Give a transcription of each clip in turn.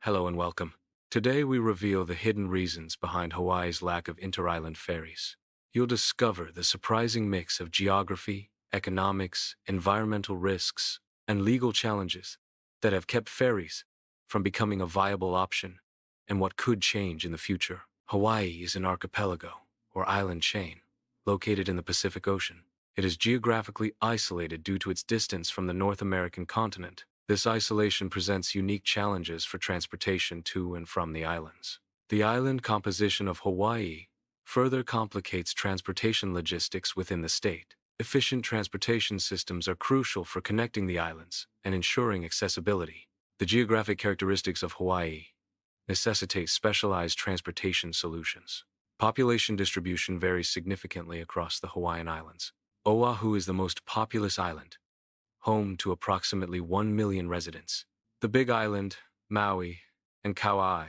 Hello and welcome. Today we reveal the hidden reasons behind Hawaii's lack of inter-island ferries. You'll discover the surprising mix of geography, economics, environmental risks, and legal challenges that have kept ferries from becoming a viable option and what could change in the future. Hawaii is an archipelago, or island chain, located in the Pacific Ocean. It is geographically isolated due to its distance from the North American continent. This isolation presents unique challenges for transportation to and from the islands. The island composition of Hawaii further complicates transportation logistics within the state. Efficient transportation systems are crucial for connecting the islands and ensuring accessibility. The geographic characteristics of Hawaii necessitate specialized transportation solutions. Population distribution varies significantly across the Hawaiian Islands. Oʻahu is the most populous island, home to approximately 1 million residents. The Big Island, Maui, and Kauaʻi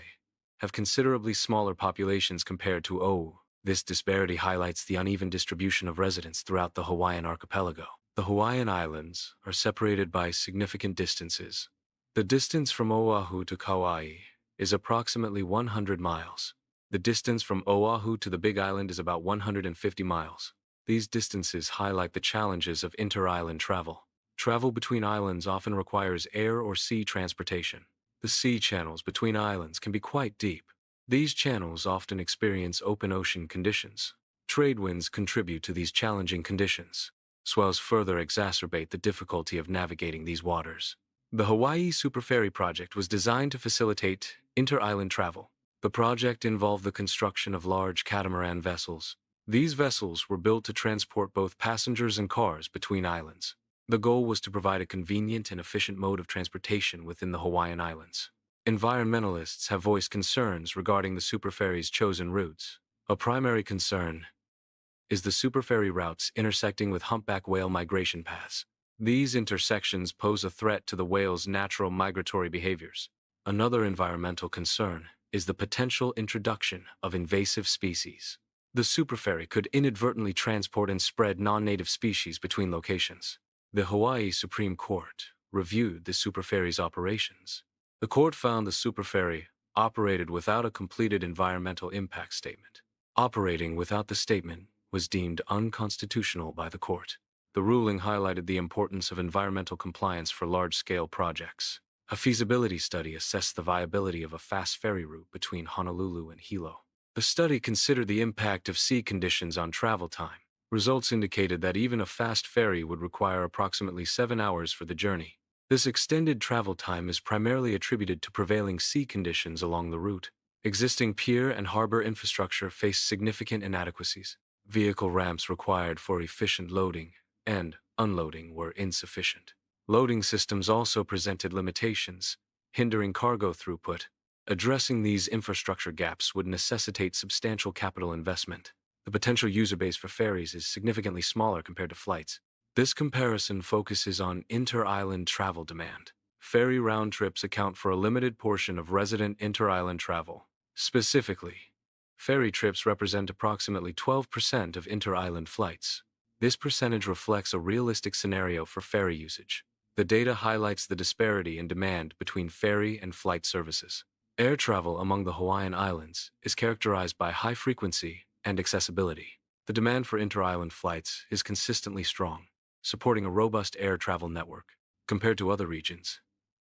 have considerably smaller populations compared to Oʻahu. This disparity highlights the uneven distribution of residents throughout the Hawaiian archipelago. The Hawaiian Islands are separated by significant distances. The distance from Oʻahu to Kauaʻi is approximately 100 miles. The distance from Oʻahu to the Big Island is about 150 miles. These distances highlight the challenges of inter-island travel. Travel between islands often requires air or sea transportation. The sea channels between islands can be quite deep. These channels often experience open ocean conditions. Trade winds contribute to these challenging conditions. Swells further exacerbate the difficulty of navigating these waters. The Hawaii Superferry project was designed to facilitate inter-island travel. The project involved the construction of large catamaran vessels. These vessels were built to transport both passengers and cars between islands. The goal was to provide a convenient and efficient mode of transportation within the Hawaiian Islands. Environmentalists have voiced concerns regarding the superferry's chosen routes. A primary concern is the superferry routes intersecting with humpback whale migration paths. These intersections pose a threat to the whale's natural migratory behaviors. Another environmental concern is the potential introduction of invasive species. The superferry could inadvertently transport and spread non-native species between locations. The Hawaii Supreme Court reviewed the superferry's operations. The court found the superferry operated without a completed environmental impact statement. Operating without the statement was deemed unconstitutional by the court. The ruling highlighted the importance of environmental compliance for large-scale projects. A feasibility study assessed the viability of a fast ferry route between Honolulu and Hilo. The study considered the impact of sea conditions on travel time. Results indicated that even a fast ferry would require approximately 7 hours for the journey. This extended travel time is primarily attributed to prevailing sea conditions along the route. Existing pier and harbor infrastructure faced significant inadequacies. Vehicle ramps required for efficient loading and unloading were insufficient. Loading systems also presented limitations, hindering cargo throughput. Addressing these infrastructure gaps would necessitate substantial capital investment. The potential user base for ferries is significantly smaller compared to flights. This comparison focuses on inter-island travel demand. Ferry round trips account for a limited portion of resident inter-island travel. Specifically, ferry trips represent approximately 12% of inter-island flights. This percentage reflects a realistic scenario for ferry usage. The data highlights the disparity in demand between ferry and flight services. Air travel among the Hawaiian Islands is characterized by high frequency and accessibility. The demand for inter-island flights is consistently strong, supporting a robust air travel network. Compared to other regions,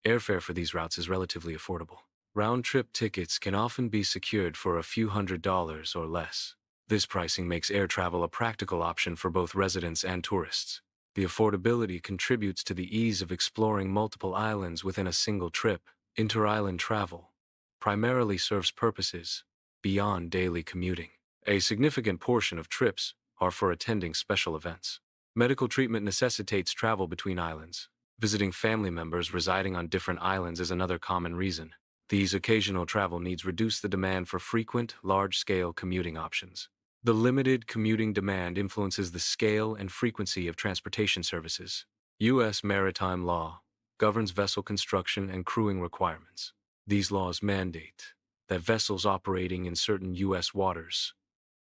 airfare for these routes is relatively affordable. Round-trip tickets can often be secured for a few $100s or less. This pricing makes air travel a practical option for both residents and tourists. The affordability contributes to the ease of exploring multiple islands within a single trip. Inter-island travel primarily serves purposes beyond daily commuting. A significant portion of trips are for attending special events. Medical treatment necessitates travel between islands. Visiting family members residing on different islands is another common reason. These occasional travel needs reduce the demand for frequent, large-scale commuting options. The limited commuting demand influences the scale and frequency of transportation services. U.S. maritime law governs vessel construction and crewing requirements. These laws mandate that vessels operating in certain U.S. waters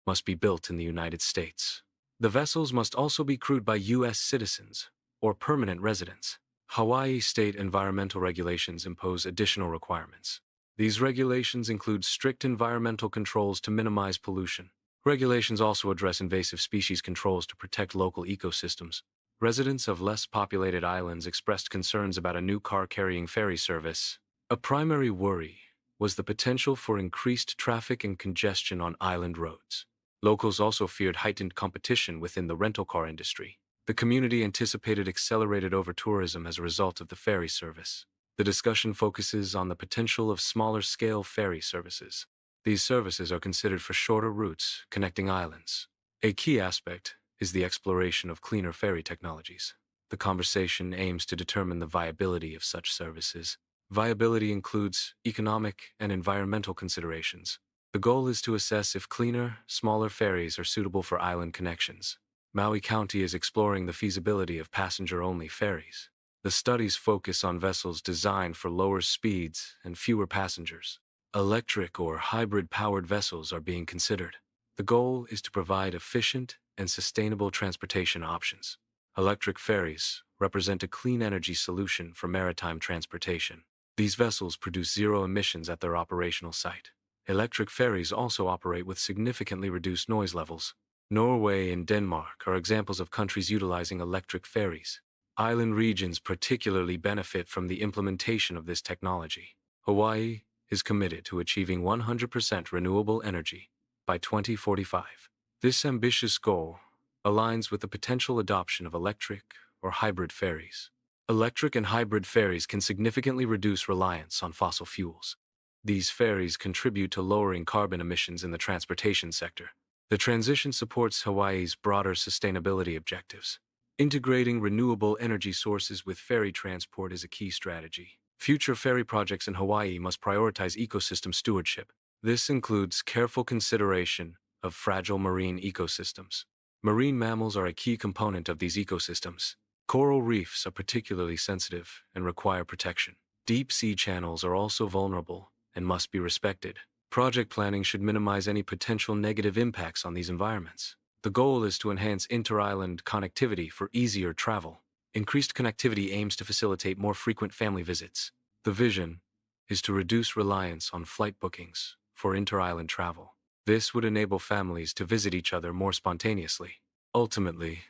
must be built in the United States. The vessels must also be crewed by U.S. citizens or permanent residents. Hawaii state environmental regulations impose additional requirements. These regulations include strict environmental controls to minimize pollution. Regulations also address invasive species controls to protect local ecosystems. Residents of less populated islands expressed concerns about a new car-carrying ferry service. A primary worry was the potential for increased traffic and congestion on island roads. Locals also feared heightened competition within the rental car industry. The community anticipated accelerated over-tourism as a result of the ferry service. The discussion focuses on the potential of smaller-scale ferry services. These services are considered for shorter routes connecting islands. A key aspect is the exploration of cleaner ferry technologies. The conversation aims to determine the viability of such services. Viability includes economic and environmental considerations. The goal is to assess if cleaner, smaller ferries are suitable for island connections. Maui County is exploring the feasibility of passenger-only ferries. The studies focus on vessels designed for lower speeds and fewer passengers. Electric or hybrid-powered vessels are being considered. The goal is to provide efficient and sustainable transportation options. Electric ferries represent a clean energy solution for maritime transportation. These vessels produce zero emissions at their operational site. Electric ferries also operate with significantly reduced noise levels. Norway and Denmark are examples of countries utilizing electric ferries. Island regions particularly benefit from the implementation of this technology. Hawaii is committed to achieving 100% renewable energy by 2045. This ambitious goal aligns with the potential adoption of electric or hybrid ferries. Electric and hybrid ferries can significantly reduce reliance on fossil fuels. These ferries contribute to lowering carbon emissions in the transportation sector. The transition supports Hawaii's broader sustainability objectives. Integrating renewable energy sources with ferry transport is a key strategy. Future ferry projects in Hawaii must prioritize ecosystem stewardship. This includes careful consideration of fragile marine ecosystems. Marine mammals are a key component of these ecosystems. Coral reefs are particularly sensitive and require protection. Deep sea channels are also vulnerable and must be respected. Project planning should minimize any potential negative impacts on these environments. The goal is to enhance inter-island connectivity for easier travel. Increased connectivity aims to facilitate more frequent family visits. The vision is to reduce reliance on flight bookings for inter-island travel. This would enable families to visit each other more spontaneously. Ultimately,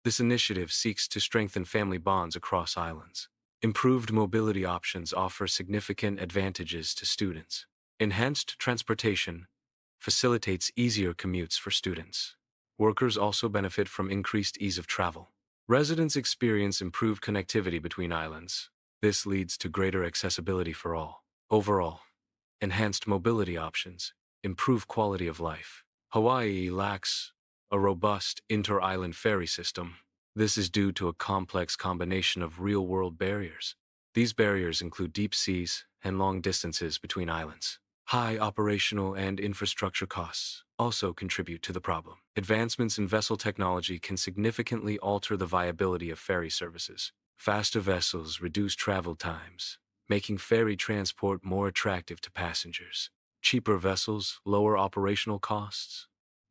this initiative seeks to strengthen family bonds across islands. Improved mobility options offer significant advantages to students. Enhanced transportation facilitates easier commutes for students. Workers also benefit from increased ease of travel. Residents experience improved connectivity between islands. This leads to greater accessibility for all. Overall, enhanced mobility options improve quality of life. Hawaii lacks a robust inter-island ferry system. This is due to a complex combination of real-world barriers. These barriers include deep seas and long distances between islands. High operational and infrastructure costs also contribute to the problem. Advancements in vessel technology can significantly alter the viability of ferry services. Faster vessels reduce travel times, making ferry transport more attractive to passengers. Cheaper vessels lower operational costs,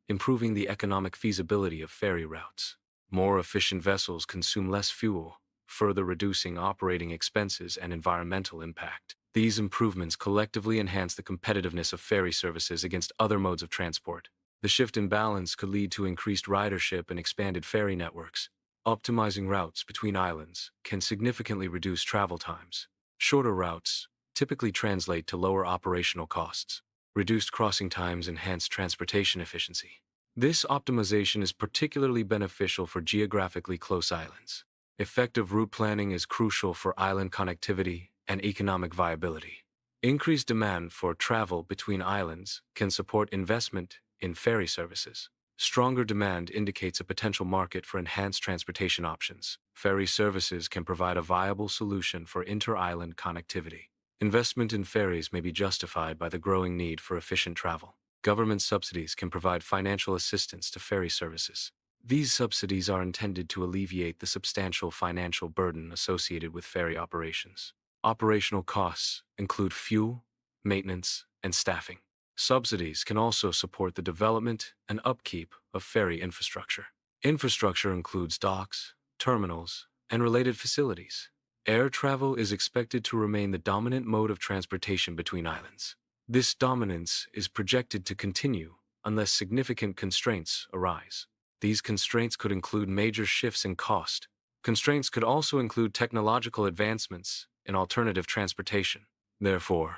improving the economic feasibility of ferry routes. More efficient vessels consume less fuel, further reducing operating expenses and environmental impact. These improvements collectively enhance the competitiveness of ferry services against other modes of transport. The shift in balance could lead to increased ridership and expanded ferry networks. Optimizing routes between islands can significantly reduce travel times. Shorter routes typically translate to lower operational costs. Reduced crossing times enhance transportation efficiency. This optimization is particularly beneficial for geographically close islands. Effective route planning is crucial for island connectivity and economic viability. Increased demand for travel between islands can support investment in ferry services. Stronger demand indicates a potential market for enhanced transportation options. Ferry services can provide a viable solution for inter-island connectivity. Investment in ferries may be justified by the growing need for efficient travel. Government subsidies can provide financial assistance to ferry services. These subsidies are intended to alleviate the substantial financial burden associated with ferry operations. Operational costs include fuel, maintenance, and staffing. Subsidies can also support the development and upkeep of ferry infrastructure. Infrastructure includes docks, terminals, and related facilities. Air travel is expected to remain the dominant mode of transportation between islands. This dominance is projected to continue unless significant constraints arise. These constraints could include major shifts in cost. Constraints could also include technological advancements in alternative transportation. Therefore,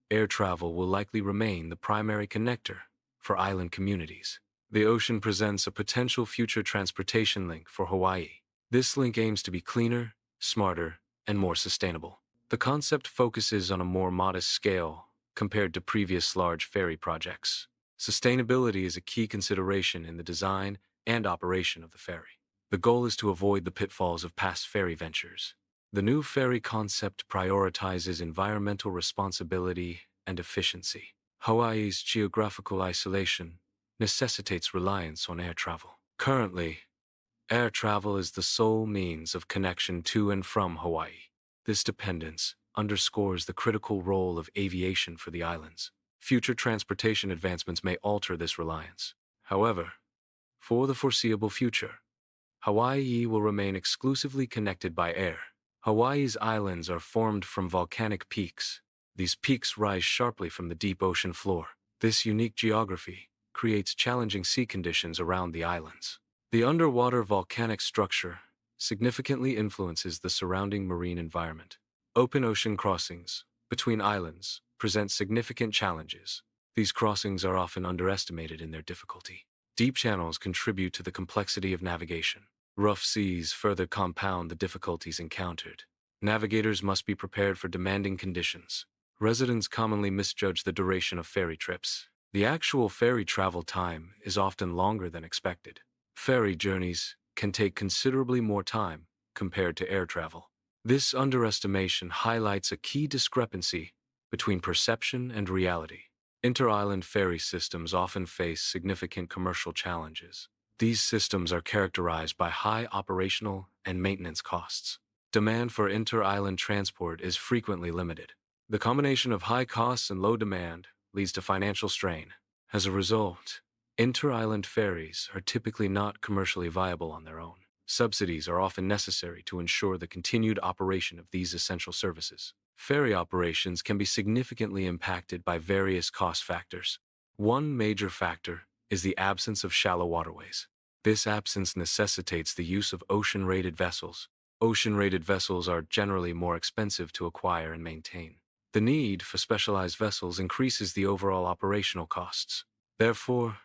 air travel will likely remain the primary connector for island communities. The ocean presents a potential future transportation link for Hawaii. This link aims to be cleaner, smarter, and more sustainable. The concept focuses on a more modest scale compared to previous large ferry projects. Sustainability is a key consideration in the design and operation of the ferry. The goal is to avoid the pitfalls of past ferry ventures. The new ferry concept prioritizes environmental responsibility and efficiency. Hawaii's geographical isolation necessitates reliance on air travel. Currently, air travel is the sole means of connection to and from Hawaii. This dependence underscores the critical role of aviation for the islands. Future transportation advancements may alter this reliance. However, for the foreseeable future, Hawaii will remain exclusively connected by air. Hawaii's islands are formed from volcanic peaks. These peaks rise sharply from the deep ocean floor. This unique geography creates challenging sea conditions around the islands. The underwater volcanic structure significantly influences the surrounding marine environment. Open ocean crossings between islands present significant challenges. These crossings are often underestimated in their difficulty. Deep channels contribute to the complexity of navigation. Rough seas further compound the difficulties encountered. Navigators must be prepared for demanding conditions. Residents commonly misjudge the duration of ferry trips. The actual ferry travel time is often longer than expected. Ferry journeys can take considerably more time compared to air travel. This underestimation highlights a key discrepancy between perception and reality. Inter-island ferry systems often face significant commercial challenges. These systems are characterized by high operational and maintenance costs. Demand for inter-island transport is frequently limited. The combination of high costs and low demand leads to financial strain. As a result, inter-island ferries are typically not commercially viable on their own. Subsidies are often necessary to ensure the continued operation of these essential services. Ferry operations can be significantly impacted by various cost factors. One major factor is the absence of shallow waterways. This absence necessitates the use of ocean-rated vessels. Ocean-rated vessels are generally more expensive to acquire and maintain. The need for specialized vessels increases the overall operational costs. Therefore,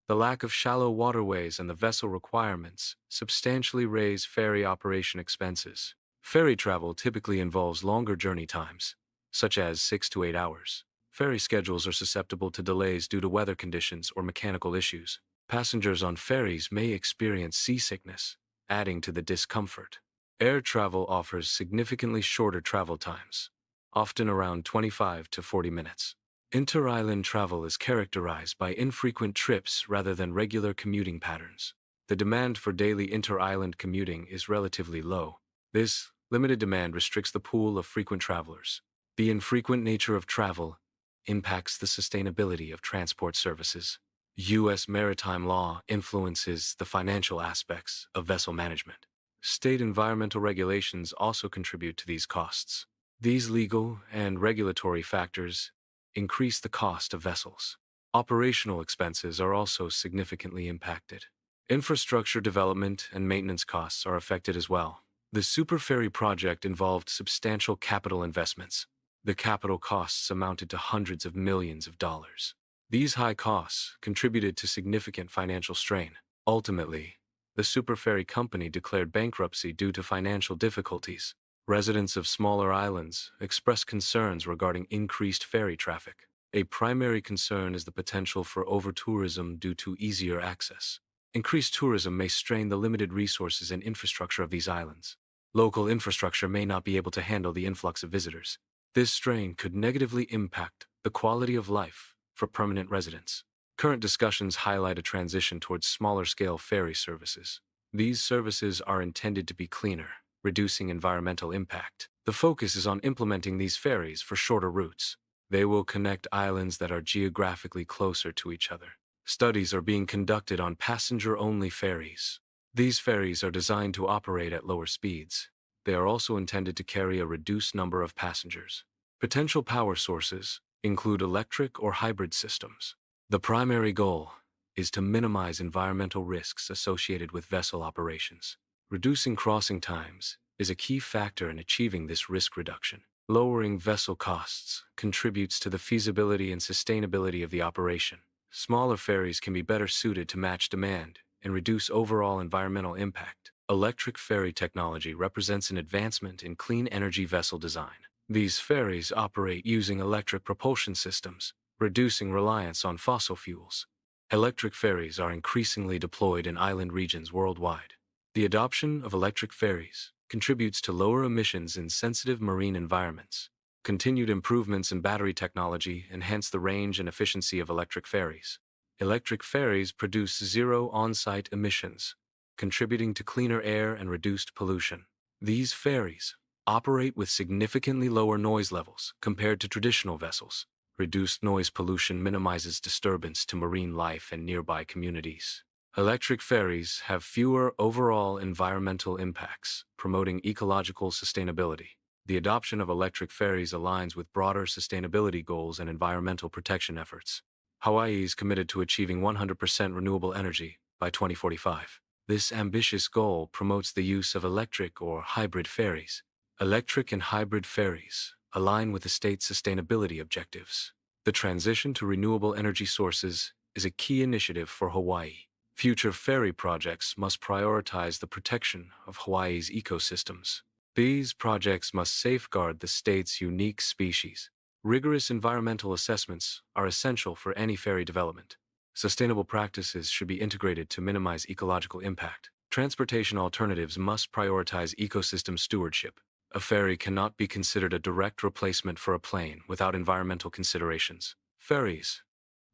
the lack of shallow waterways and the vessel requirements substantially raise ferry operation expenses. Ferry travel typically involves longer journey times, such as 6 to 8 hours. Ferry schedules are susceptible to delays due to weather conditions or mechanical issues. Passengers on ferries may experience seasickness, adding to the discomfort. Air travel offers significantly shorter travel times, often around 25 to 40 minutes. Inter-island travel is characterized by infrequent trips rather than regular commuting patterns. The demand for daily inter-island commuting is relatively low. This limited demand restricts the pool of frequent travelers. The infrequent nature of travel impacts the sustainability of transport services. U.S. maritime law influences the financial aspects of vessel management. State environmental regulations also contribute to these costs. These legal and regulatory factors increase the cost of vessels. Operational expenses are also significantly impacted. Infrastructure development and maintenance costs are affected as well. The Superferry project involved substantial capital investments. The capital costs amounted to hundreds of millions of dollars. These high costs contributed to significant financial strain. Ultimately, the Superferry company declared bankruptcy due to financial difficulties. Residents of smaller islands express concerns regarding increased ferry traffic. A primary concern is the potential for over-tourism due to easier access. Increased tourism may strain the limited resources and infrastructure of these islands. Local infrastructure may not be able to handle the influx of visitors. This strain could negatively impact the quality of life for permanent residents. Current discussions highlight a transition towards smaller-scale ferry services. These services are intended to be cleaner, reducing environmental impact. The focus is on implementing these ferries for shorter routes. They will connect islands that are geographically closer to each other. Studies are being conducted on passenger-only ferries. These ferries are designed to operate at lower speeds. they are also intended to carry a reduced number of passengers. Potential power sources include electric or hybrid systems. The primary goal is to minimize environmental risks associated with vessel operations. Reducing crossing times is a key factor in achieving this risk reduction. Lowering vessel costs contributes to the feasibility and sustainability of the operation. Smaller ferries can be better suited to match demand and reduce overall environmental impact. Electric ferry technology represents an advancement in clean energy vessel design. These ferries operate using electric propulsion systems, reducing reliance on fossil fuels. Electric ferries are increasingly deployed in island regions worldwide. The adoption of electric ferries contributes to lower emissions in sensitive marine environments. Continued improvements in battery technology enhance the range and efficiency of electric ferries. Electric ferries produce zero on-site emissions, contributing to cleaner air and reduced pollution. These ferries operate with significantly lower noise levels compared to traditional vessels. Reduced noise pollution minimizes disturbance to marine life and nearby communities. Electric ferries have fewer overall environmental impacts, promoting ecological sustainability. The adoption of electric ferries aligns with broader sustainability goals and environmental protection efforts. Hawaii is committed to achieving 100% renewable energy by 2045. This ambitious goal promotes the use of electric or hybrid ferries. Electric and hybrid ferries align with the state's sustainability objectives. The transition to renewable energy sources is a key initiative for Hawaii. Future ferry projects must prioritize the protection of Hawaii's ecosystems. These projects must safeguard the state's unique species. Rigorous environmental assessments are essential for any ferry development. Sustainable practices should be integrated to minimize ecological impact. Transportation alternatives must prioritize ecosystem stewardship. A ferry cannot be considered a direct replacement for a plane without environmental considerations. Ferries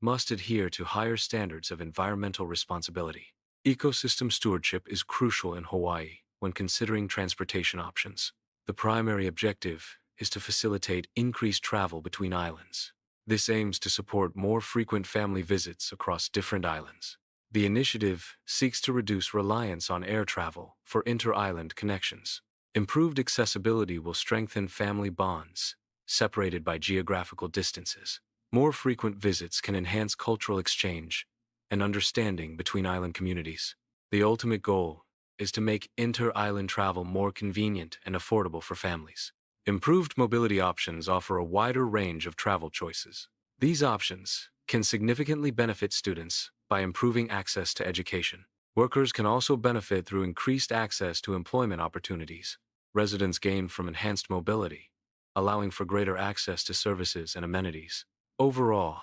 must adhere to higher standards of environmental responsibility. Ecosystem stewardship is crucial in Hawaii when considering transportation options. The primary objective is to facilitate increased travel between islands. This aims to support more frequent family visits across different islands. The initiative seeks to reduce reliance on air travel for inter-island connections. Improved accessibility will strengthen family bonds separated by geographical distances. More frequent visits can enhance cultural exchange and understanding between island communities. The ultimate goal is to make inter-island travel more convenient and affordable for families. Improved mobility options offer a wider range of travel choices. These options can significantly benefit students by improving access to education. Workers can also benefit through increased access to employment opportunities. Residents gain from enhanced mobility, allowing for greater access to services and amenities. Overall,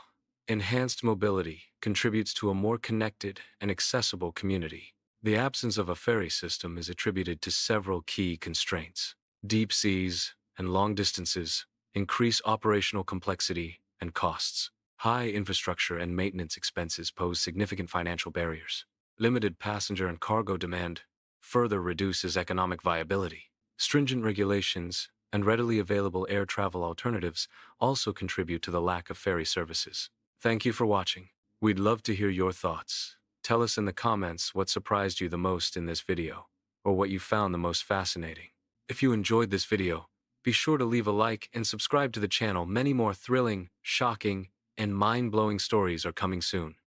enhanced mobility contributes to a more connected and accessible community. The absence of a ferry system is attributed to several key constraints. Deep seas and long distances increase operational complexity and costs. High infrastructure and maintenance expenses pose significant financial barriers. Limited passenger and cargo demand further reduces economic viability. Stringent regulations and readily available air travel alternatives also contribute to the lack of ferry services. Thank you for watching. We'd love to hear your thoughts. Tell us in the comments what surprised you the most in this video, or what you found the most fascinating. If you enjoyed this video, be sure to leave a like and subscribe to the channel. Many more thrilling, shocking, and mind-blowing stories are coming soon.